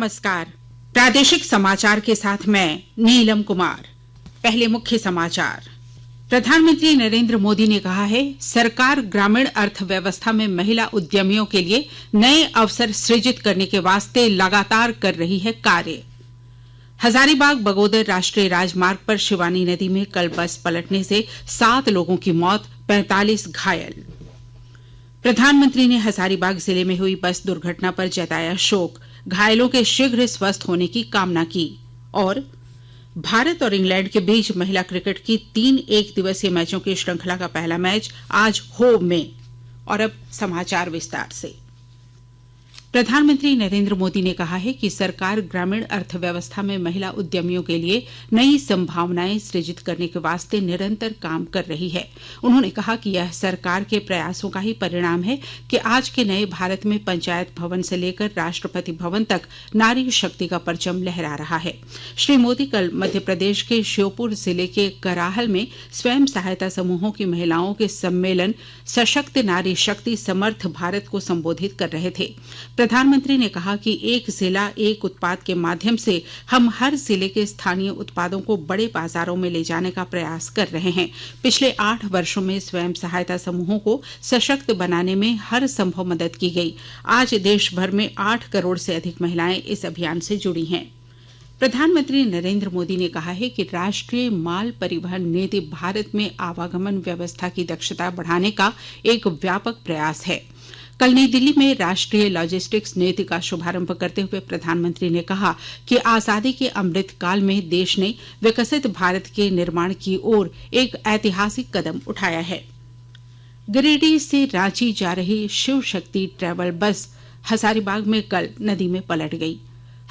नमस्कार। प्रादेशिक समाचार के साथ मैं नीलम कुमार। पहले मुख्य समाचार। प्रधानमंत्री नरेंद्र मोदी ने कहा है, सरकार ग्रामीण अर्थव्यवस्था में महिला उद्यमियों के लिए नए अवसर सृजित करने के वास्ते लगातार कर रही है कार्य। हजारीबाग बगोदर राष्ट्रीय राजमार्ग पर शिवानी नदी में कल बस पलटने से 7 लोगों की मौत, 45 घायल। प्रधानमंत्री ने हजारीबाग जिले में हुई बस दुर्घटना पर जताया शोक, घायलों के शीघ्र स्वस्थ होने की कामना की। और भारत और इंग्लैंड के बीच महिला क्रिकेट की 3 एक दिवसीय मैचों की श्रृंखला का पहला मैच आज होम में। और अब समाचार विस्तार से। प्रधानमंत्री नरेंद्र मोदी ने कहा है कि सरकार ग्रामीण अर्थव्यवस्था में महिला उद्यमियों के लिए नई संभावनाएं सृजित करने के वास्ते निरंतर काम कर रही है। उन्होंने कहा कि यह सरकार के प्रयासों का ही परिणाम है कि आज के नए भारत में पंचायत भवन से लेकर राष्ट्रपति भवन तक नारी शक्ति का परचम लहरा रहा है। श्री मोदी कल मध्य प्रदेश के श्योपुर जिले के कराहल में स्वयं सहायता समूहों की महिलाओं के सम्मेलन सशक्त नारी शक्ति समर्थ भारत को संबोधित कर रहे थे। प्रधानमंत्री ने कहा कि एक जिला एक उत्पाद के माध्यम से हम हर जिले के स्थानीय उत्पादों को बड़े बाजारों में ले जाने का प्रयास कर रहे हैं। पिछले 8 वर्षों में स्वयं सहायता समूहों को सशक्त बनाने में हर संभव मदद की गई। आज देश भर में 8 करोड़ से अधिक महिलाएं इस अभियान से जुड़ी हैं। प्रधानमंत्री नरेंद्र मोदी ने कहा है कि राष्ट्रीय माल परिवहन नीति भारत में आवागमन व्यवस्था की दक्षता बढ़ाने का एक व्यापक प्रयास है। कल नई दिल्ली में राष्ट्रीय लॉजिस्टिक्स नीति का शुभारंभ करते हुए प्रधानमंत्री ने कहा कि आजादी के अमृत काल में देश ने विकसित भारत के निर्माण की ओर एक ऐतिहासिक कदम उठाया है। गिरिडीह से रांची जा रही शिव शक्ति ट्रैवल बस हजारीबाग में कल नदी में पलट गई।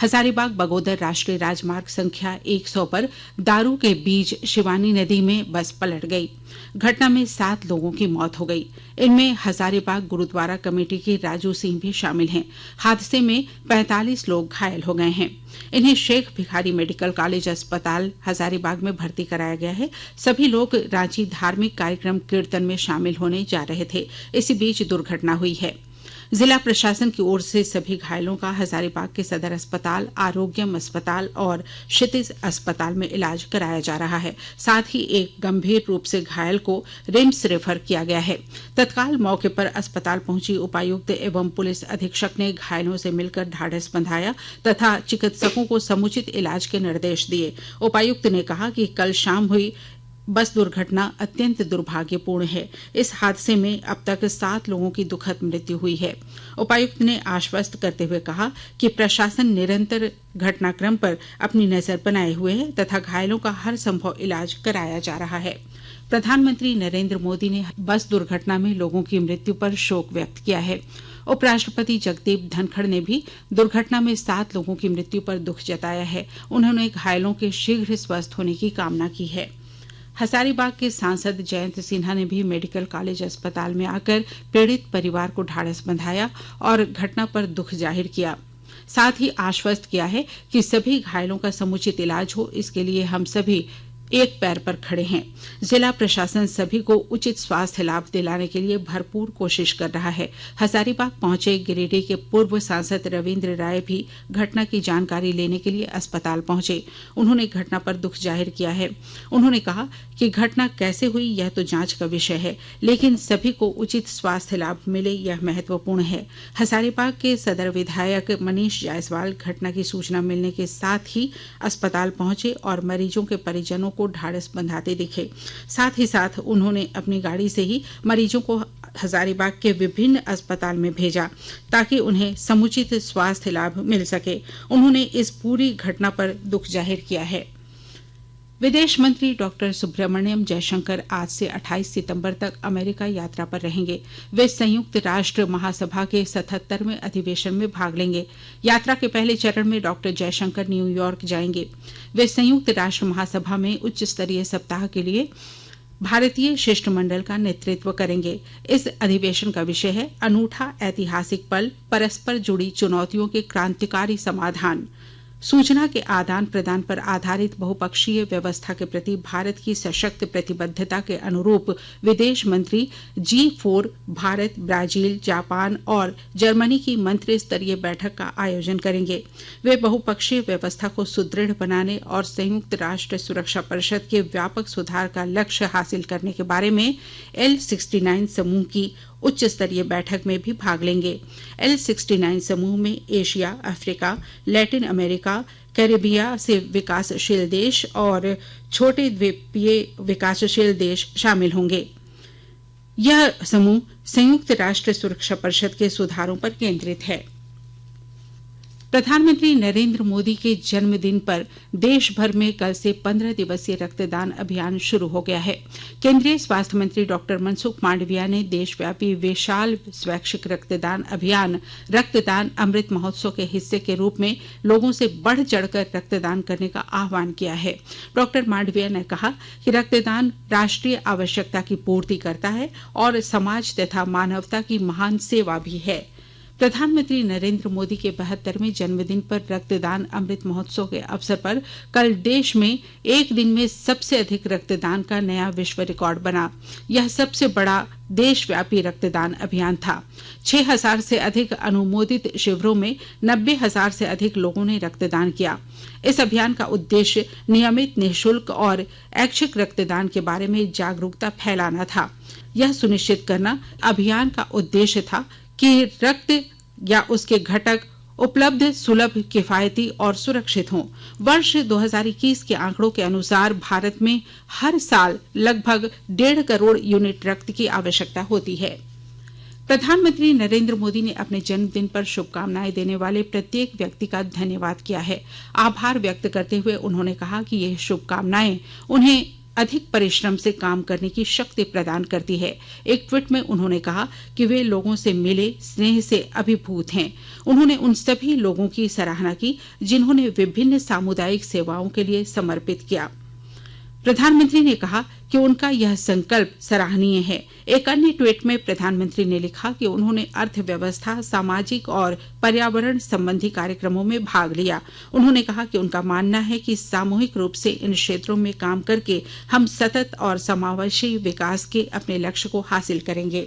हजारीबाग बगोदर राष्ट्रीय राजमार्ग संख्या 100 पर दारू के बीच शिवानी नदी में बस पलट गई। घटना में 7 लोगों की मौत हो गई। इनमें हजारीबाग गुरुद्वारा कमेटी के राजू सिंह भी शामिल हैं। हादसे में 45 लोग घायल हो गए हैं। इन्हें शेख भिखारी मेडिकल कॉलेज अस्पताल हजारीबाग में भर्ती कराया गया है। सभी लोग रांची धार्मिक कार्यक्रम कीर्तन में शामिल होने जा रहे थे। इसी बीच दुर्घटना हुई है। जिला प्रशासन की ओर से सभी घायलों का हजारीबाग के सदर अस्पताल, आरोग्यम अस्पताल और क्षितिज अस्पताल में इलाज कराया जा रहा है। साथ ही एक गंभीर रूप से घायल को रिम्स रेफर किया गया है। तत्काल मौके पर अस्पताल पहुंची उपायुक्त एवं पुलिस अधीक्षक ने घायलों से मिलकर ढाढ़स बंधाया तथा चिकित्सकों को समुचित इलाज के निर्देश दिए। उपायुक्त ने कहा कि कल शाम हुई बस दुर्घटना अत्यंत दुर्भाग्यपूर्ण है। इस हादसे में अब तक 7 लोगों की दुखद मृत्यु हुई है। उपायुक्त ने आश्वस्त करते हुए कहा कि प्रशासन निरंतर घटनाक्रम पर अपनी नजर बनाए हुए है तथा घायलों का हर संभव इलाज कराया जा रहा है। प्रधानमंत्री नरेंद्र मोदी ने बस दुर्घटना में लोगों की मृत्यु पर शोक व्यक्त किया है। उपराष्ट्रपति जगदीप धनखड़ ने भी दुर्घटना में 7 लोगों की मृत्यु पर दुख जताया है। उन्होंने घायलों के शीघ्र स्वस्थ होने की कामना की है। हजारीबाग के सांसद जयंत सिन्हा ने भी मेडिकल कॉलेज अस्पताल में आकर पीड़ित परिवार को ढाढ़स बंधाया और घटना पर दुख जाहिर किया। साथ ही आश्वस्त किया है कि सभी घायलों का समुचित इलाज हो, इसके लिए हम सभी एक पैर पर खड़े हैं। जिला प्रशासन सभी को उचित स्वास्थ्य लाभ दिलाने के लिए भरपूर कोशिश कर रहा है। हजारीबाग पहुंचे गिरिडीह के पूर्व सांसद रविंद्र राय भी घटना की जानकारी लेने के लिए अस्पताल पहुंचे। उन्होंने घटना पर दुख जाहिर किया है। उन्होंने कहा कि घटना कैसे हुई यह तो जांच का विषय है, लेकिन सभी को उचित स्वास्थ्य लाभ मिले यह महत्वपूर्ण है। हजारीबाग के सदर विधायक मनीष जायसवाल घटना की सूचना मिलने के साथ ही अस्पताल पहुंचे और मरीजों के परिजनों को ढाढ़स बंधाते दिखे। साथ ही साथ उन्होंने अपनी गाड़ी से ही मरीजों को हजारीबाग के विभिन्न अस्पताल में भेजा ताकि उन्हें समुचित स्वास्थ्य लाभ मिल सके। उन्होंने इस पूरी घटना पर दुख जाहिर किया है। विदेश मंत्री डॉक्टर सुब्रमण्यम जयशंकर आज से 28 सितंबर तक अमेरिका यात्रा पर रहेंगे। वे संयुक्त राष्ट्र महासभा के 77वें अधिवेशन में भाग लेंगे। यात्रा के पहले चरण में डॉक्टर जयशंकर न्यूयॉर्क जाएंगे। वे संयुक्त राष्ट्र महासभा में उच्च स्तरीय सप्ताह के लिए भारतीय शिष्टमंडल का नेतृत्व करेंगे। इस अधिवेशन का विषय है अनूठा ऐतिहासिक पल, परस्पर जुड़ी चुनौतियों के क्रांतिकारी समाधान। सूचना के आदान प्रदान पर आधारित बहुपक्षीय व्यवस्था के प्रति भारत की सशक्त प्रतिबद्धता के अनुरूप विदेश मंत्री G4 भारत, ब्राजील, जापान और जर्मनी की मंत्री स्तरीय बैठक का आयोजन करेंगे। वे बहुपक्षीय व्यवस्था को सुदृढ़ बनाने और संयुक्त राष्ट्र सुरक्षा परिषद के व्यापक सुधार का लक्ष्य हासिल करने के बारे में L69 समूह की उच्च स्तरीय बैठक में भी भाग लेंगे। L69 समूह में एशिया, अफ्रीका, लैटिन अमेरिका, कैरेबिया से विकासशील देश और छोटे द्वीपीय विकासशील देश शामिल होंगे। यह समूह संयुक्त राष्ट्र सुरक्षा परिषद के सुधारों पर केंद्रित है। प्रधानमंत्री नरेंद्र मोदी के जन्मदिन पर देश भर में कल से 15 दिवसीय रक्तदान अभियान शुरू हो गया है। केंद्रीय स्वास्थ्य मंत्री डॉक्टर मनसुख मांडविया ने देशव्यापी विशाल स्वैच्छिक रक्तदान अभियान रक्तदान अमृत महोत्सव के हिस्से के रूप में लोगों से बढ़ चढ़कर रक्तदान करने का आह्वान किया है। डॉक्टर मांडविया ने कहा कि रक्तदान राष्ट्रीय आवश्यकता की पूर्ति करता है और समाज तथा मानवता की महान सेवा भी है। प्रधानमंत्री नरेंद्र मोदी के 72वें जन्मदिन पर रक्तदान अमृत महोत्सव के अवसर पर कल देश में एक दिन में सबसे अधिक रक्तदान का नया विश्व रिकॉर्ड बना। यह सबसे बड़ा देशव्यापी रक्तदान अभियान था। 6000 से अधिक अनुमोदित शिविरों में 90,000 से अधिक लोगों ने रक्तदान किया। इस अभियान का उद्देश्य नियमित, निःशुल्क और ऐच्छिक रक्तदान के बारे में जागरूकता फैलाना था। यह सुनिश्चित करना अभियान का उद्देश्य था कि रक्त या उसके घटक उपलब्ध, सुलभ, किफायती और सुरक्षित हों। वर्ष 2021 के आंकड़ों के अनुसार भारत में हर साल लगभग 1.5 करोड़ यूनिट रक्त की आवश्यकता होती है। प्रधानमंत्री नरेंद्र मोदी ने अपने जन्मदिन पर शुभकामनाएं देने वाले प्रत्येक व्यक्ति का धन्यवाद किया है। आभार व्यक्त करते हुए उन्होंने कहा कि ये शुभकामनाएं उन्हें अधिक परिश्रम से काम करने की शक्ति प्रदान करती है। एक ट्वीट में उन्होंने कहा कि वे लोगों से मिले स्नेह से अभिभूत हैं। उन्होंने उन सभी लोगों की सराहना की जिन्होंने विभिन्न सामुदायिक सेवाओं के लिए समर्पित किया। प्रधानमंत्री ने कहा कि उनका यह संकल्प सराहनीय है। एक अन्य ट्वीट में प्रधानमंत्री ने लिखा कि उन्होंने अर्थव्यवस्था, सामाजिक और पर्यावरण संबंधी कार्यक्रमों में भाग लिया। उन्होंने कहा कि उनका मानना है कि सामूहिक रूप से इन क्षेत्रों में काम करके हम सतत और समावेशी विकास के अपने लक्ष्य को हासिल करेंगे।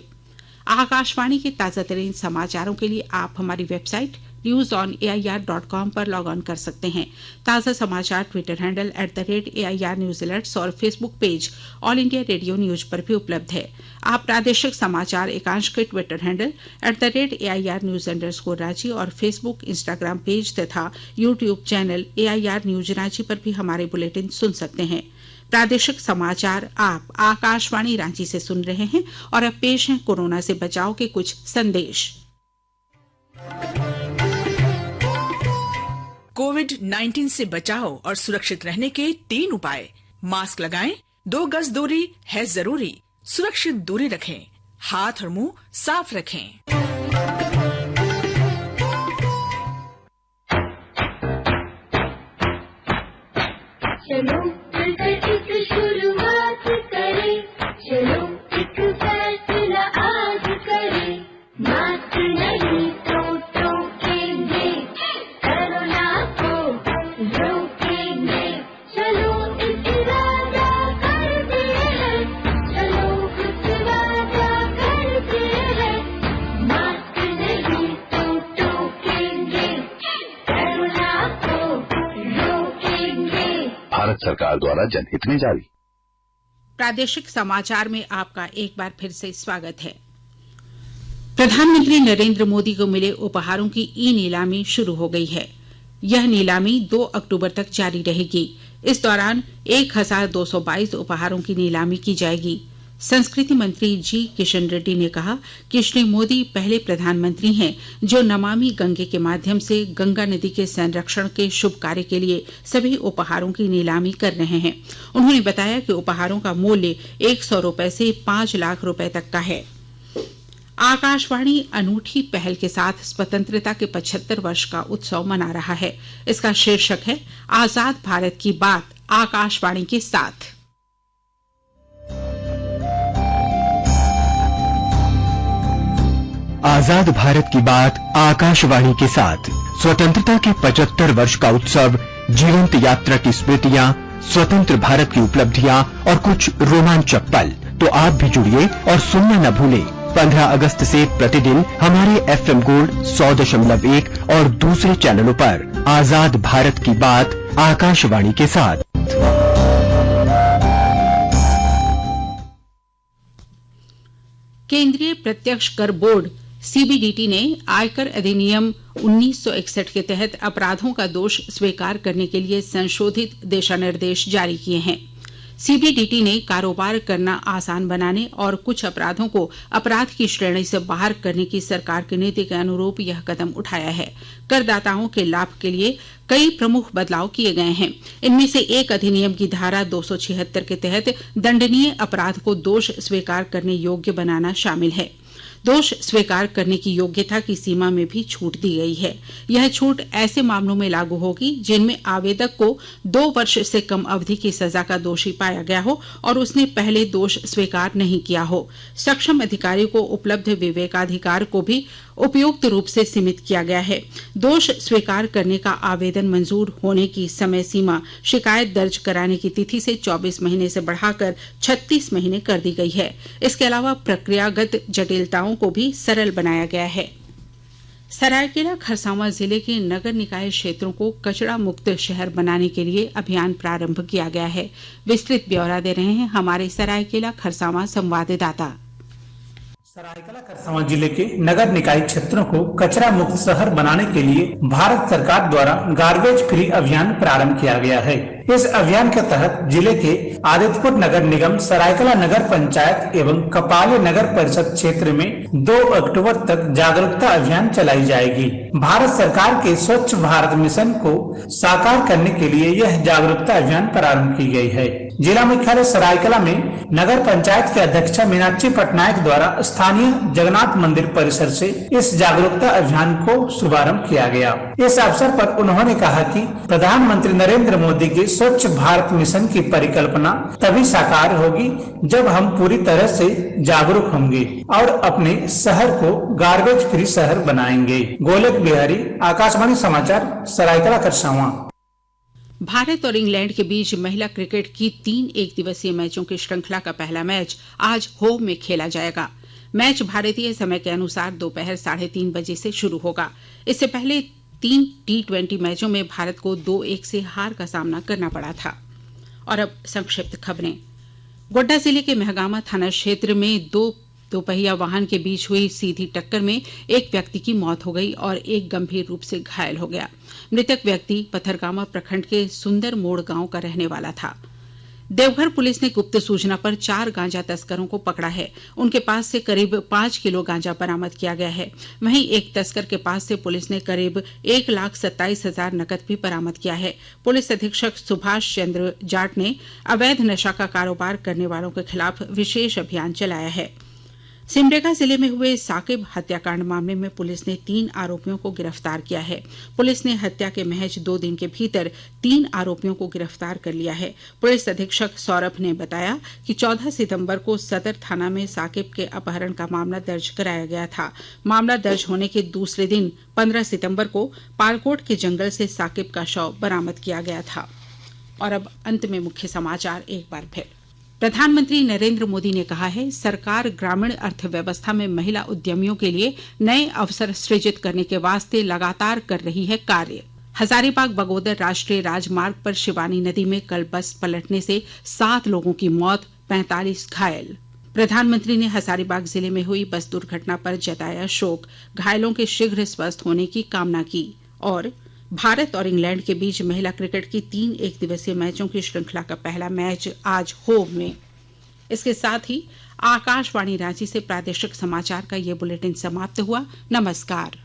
आकाशवाणी के ताजा तरीन समाचारों के लिए आप हमारी वेबसाइट newsonair.com पर लॉग ऑन कर सकते हैं। ताजा समाचार Twitter handle @AIR News Alerts और Facebook page all India radio news पर भी उपलब्ध है। आप प्रादेशिक समाचार एकांश के ट्विटर हैंडल @AIR News _ और फेसबुक, इंस्टाग्राम पेज तथा YouTube channel AIR News Ranchi पर भी हमारे बुलेटिन सुन सकते हैं। प्रादेशिक समाचार आप आकाशवाणी रांची से सुन रहे हैं और अब पेश हैं कोरोना से बचाव के कुछ संदेश। कोविड-19 से बचाव और सुरक्षित रहने के 3 उपाय। मास्क लगाएं, 2 गज दूरी है जरूरी, सुरक्षित दूरी रखें, हाथ और मुंह साफ रखें। चलो मिलकर एक शुरुआत करें, चलो एक फैसला आज करें, मास्क नहीं तो टोकेंगे, कोरोना को रोकेंगे, चलो एक वादा करते हैं, चलो कुछ वादा करते हैं, मास्क नहीं तो टोकेंगे, कोरोना को रोकेंगे। भारत सरकार द्वारा जनहित में जारी। प्रादेशिक समाचार में आपका एक बार फिर से स्वागत है। प्रधानमंत्री नरेंद्र मोदी को मिले उपहारों की नीलामी शुरू हो गई है। यह नीलामी 2 अक्टूबर तक जारी रहेगी। इस दौरान 1222 उपहारों की नीलामी की जाएगी। संस्कृति मंत्री जी किशन रेड्डी ने कहा कि श्री मोदी पहले प्रधानमंत्री हैं जो नमामि गंगे के माध्यम से गंगा नदी के संरक्षण के शुभ कार्य के लिए सभी उपहारों की नीलामी कर रहे हैं। उन्होंने बताया कि उपहारों का मूल्य 100 रुपए से 5 लाख रुपए तक का है। आकाशवाणी अनूठी पहल के साथ स्वतंत्रता के 75 वर्ष का उत्सव मना रहा है। इसका शीर्षक है आजाद भारत की बात आकाशवाणी के साथ। आजाद भारत की बात आकाशवाणी के साथ। स्वतंत्रता के 75 वर्ष का उत्सव, जीवंत यात्रा की स्मृतियां, स्वतंत्र भारत की उपलब्धियां और कुछ रोमांचक पल। तो आप भी जुड़िए और सुनना न भूलें। 15 अगस्त से प्रतिदिन हमारे FM गोल्ड 100.1 और दूसरे चैनलों पर आजाद भारत की बात आकाशवाणी के साथ। केंद्रीय प्रत्यक्ष कर बोर्ड CBDT ने आयकर अधिनियम 1961 के तहत अपराधों का दोष स्वीकार करने के लिए संशोधित दिशा निर्देश जारी किए हैं। CBDT ने कारोबार करना आसान बनाने और कुछ अपराधों को अपराध की श्रेणी से बाहर करने की सरकार की नीति के अनुरूप यह कदम उठाया है। करदाताओं के लाभ के लिए कई प्रमुख बदलाव किए गए हैं। इनमें से एक अधिनियम की धारा 276 के तहत दंडनीय अपराध को दोष स्वीकार करने योग्य बनाना शामिल है। दोष स्वीकार करने की योग्यता की सीमा में भी छूट दी गई है। यह छूट ऐसे मामलों में लागू होगी जिनमें आवेदक को 2 वर्ष से कम अवधि की सजा का दोषी पाया गया हो और उसने पहले दोष स्वीकार नहीं किया हो। सक्षम अधिकारी को उपलब्ध विवेकाधिकार को भी उपयुक्त रूप से सीमित किया गया है। दोष स्वीकार करने का आवेदन मंजूर होने की समय सीमा शिकायत दर्ज कराने की तिथि से 24 महीने से बढ़ाकर 36 महीने कर दी गई है। इसके अलावा प्रक्रियागत जटिलताओं को भी सरल बनाया गया है। सरायकेला खरसावां जिले के नगर निकाय क्षेत्रों को कचरा मुक्त शहर बनाने के लिए अभियान प्रारंभ किया गया है। विस्तृत ब्यौरा दे रहे हैं हमारे सरायकेला खरसावां संवाददाता। सरायकेला खरसावां जिले के नगर निकाय क्षेत्रों को कचरा मुक्त शहर बनाने के लिए भारत सरकार द्वारा गार्बेज फ्री अभियान प्रारंभ किया गया है। इस अभियान के तहत जिले के आदित्यपुर नगर निगम, सरायकेला नगर पंचायत एवं कपाले नगर परिषद क्षेत्र में 2 अक्टूबर तक जागरूकता अभियान चलाई जाएगी। भारत सरकार के स्वच्छ भारत मिशन को साकार करने के लिए यह जागरूकता अभियान प्रारंभ की गई है। जिला मुख्यालय सरायकेला में नगर पंचायत के अध्यक्षा मीनाक्षी पटनायक द्वारा स्थानीय जगन्नाथ मंदिर परिसर से इस जागरूकता अभियान को शुभारंभ किया गया। इस अवसर पर उन्होंने कहा कि प्रधानमंत्री नरेंद्र मोदी के स्वच्छ भारत मिशन की परिकल्पना तभी साकार होगी जब हम पूरी तरह से जागरूक होंगे और अपने शहर को गार्बेज फ्री शहर बनाएंगे। गोलक बिहारी, आकाशवाणी समाचार, सरायकेला खरसावां। भारत और इंग्लैंड के बीच महिला क्रिकेट की 3 एकदिवसीय मैचों की श्रृंखला का पहला मैच आज होम में खेला जाएगा। मैच भारतीय समय के अनुसार दोपहर 3:30 बजे से शुरू होगा। इससे पहले 3 T20 मैचों में भारत को 2-1 से हार का सामना करना पड़ा था। और अब संक्षिप्त खबरें। गोड्डा जिले के महगामा थाना क्षेत्र में 2 दोपहिया वाहन के बीच हुई सीधी टक्कर में एक व्यक्ति की मौत हो गई और एक गंभीर रूप से घायल हो गया। मृतक व्यक्ति पथरगामा प्रखंड के सुंदर मोड़ गांव का रहने वाला था। देवघर पुलिस ने गुप्त सूचना पर 4 गांजा तस्करों को पकड़ा है। उनके पास से करीब 5 किलो गांजा बरामद किया गया है। वहीं एक तस्कर के पास से पुलिस ने करीब 1,27,000 नकद भी बरामद किया है। पुलिस अधीक्षक सुभाष चंद्र जाट ने अवैध नशा का कारोबार करने वालों के खिलाफ विशेष अभियान चलाया है। सिमडेगा जिले में हुए साकिब हत्याकांड मामले में पुलिस ने 3 आरोपियों को गिरफ्तार किया है। पुलिस ने हत्या के महज 2 दिन के भीतर 3 आरोपियों को गिरफ्तार कर लिया है। पुलिस अधीक्षक सौरभ ने बताया कि 14 सितंबर को सदर थाना में साकिब के अपहरण का मामला दर्ज कराया गया था। मामला दर्ज होने के दूसरे दिन 15 सितंबर को पालकोट के जंगल से साकिब का शव बरामद किया गया था। और अब अंत में मुख्य समाचार एक बार फिर। प्रधानमंत्री नरेंद्र मोदी ने कहा है, सरकार ग्रामीण अर्थव्यवस्था में महिला उद्यमियों के लिए नए अवसर सृजित करने के वास्ते लगातार कर रही है कार्य। हजारीबाग बगोदर राष्ट्रीय राजमार्ग पर शिवानी नदी में कल बस पलटने से 7 लोगों की मौत, 45 घायल। प्रधानमंत्री ने हजारीबाग जिले में हुई बस दुर्घटना पर जताया शोक, घायलों के शीघ्र स्वस्थ होने की कामना की। और भारत और इंग्लैंड के बीच महिला क्रिकेट की 3 एकदिवसीय मैचों की श्रृंखला का पहला मैच आज होम में। इसके साथ ही आकाशवाणी रांची से प्रादेशिक समाचार का ये बुलेटिन समाप्त हुआ। नमस्कार।